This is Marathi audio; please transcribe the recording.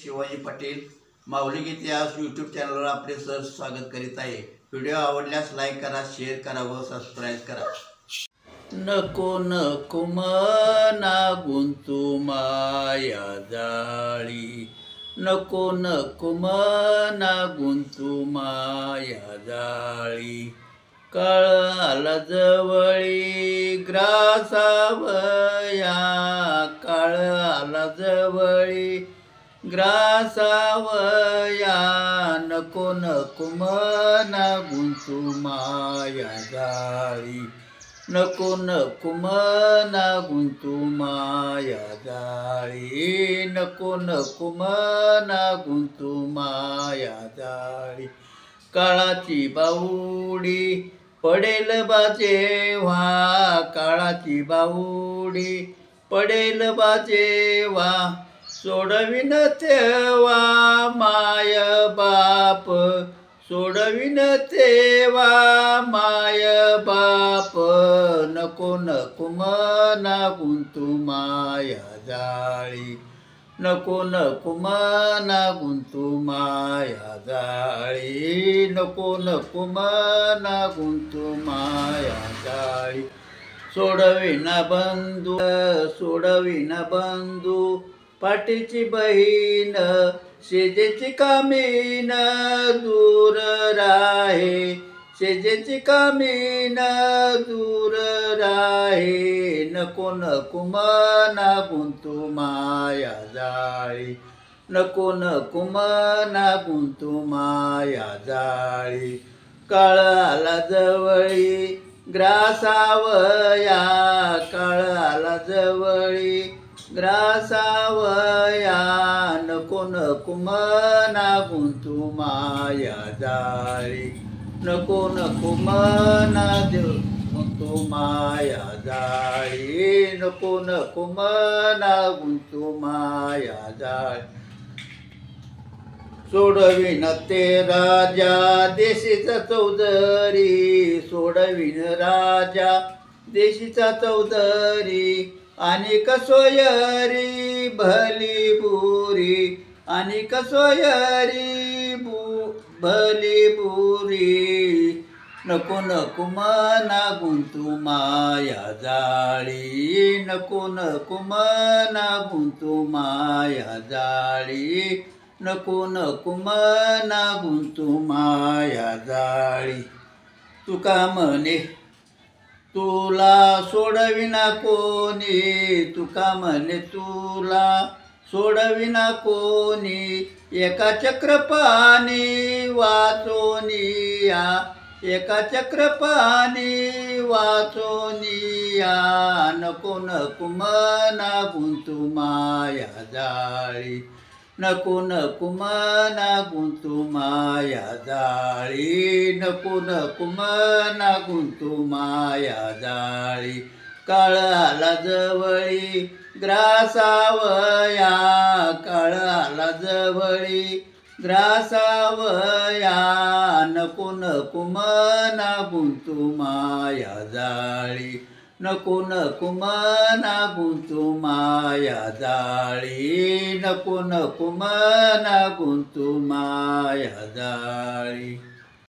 शिवाजी पाटील माऊली गीत या यूट्यूब चॅनलवर आपले सहर्ष स्वागत करीत आहे। व्हिडिओ आवडल्यास लाईक करा, शेअर करा व सबस्क्राईब करा। नको नको मना गुंतू माया जाळी, नको नको मना गुंतू माया जाळी। काळ आला जवळी ग्रासावया, काळ आला जवळी ग्रासावया। नको नको मना गुंतू माया जाळी, नको नको मना गुंतू माया जाळी, नको नको मना गुंतू माया जाळी। काळाची बाहुडी पडेल बा जेव्हा, काळाची बाहुडी पडेल बा जेव्हा। सोडविन तेव्हा माय बाप, सोडविन तेव्हा माय बाप। नको नको मना गुंतू माया जाळी, नको नको मना गुंतू माया जाळी, नको नको मना गुंतू माया जाळी। सोडविना बंधू, सोडविना बंधू पाठीची बहीण, शेजेची कामीन दूर राहे, शेजेची कामीन दूर राहे। नको नको मना गुंतू माया जाळी, नको नको मना गुंतू माया जाळी। काळ आला जवळी ग्रासावया, काळ आला जवळी ग्रासावया। नको नको मना गुंतू माया जाळी, नको नको मना गुंतू माया जाळी, नको नको मना गुंतू माया जाळी। सोडविन ते राजा देशीचा चौधरी, सोडविन राजा देशीचा चौधरी। अनेक सोयरी भली बुरी, अनेक सोयरी भली बुरी। नको नको मना गुंतू माया जाळी, नको नको मना गुंतू माया जाळी, नको नको मना गुंतू माया जाळी। तुका म्हणे तुला सोडविना कोणी, तुका म्हणे तुला सोडविना कोणी। एका चक्रपाणी वाचोनिया, एका चक्रपाणी वाचोनिया। नको नको मना गुंतू माया जाळी, नको नको मना गुंतू माया जाळी, नको नको मना गुंतू माया जाळी। काळ आला जवळी ग्रासावया, काळ आला जवळी ग्रासावया। नको नको मना गुंतू माया जाळी, नको नको मना गुंतू माया जाळी, नको नको मना गुंतू माया जाळी।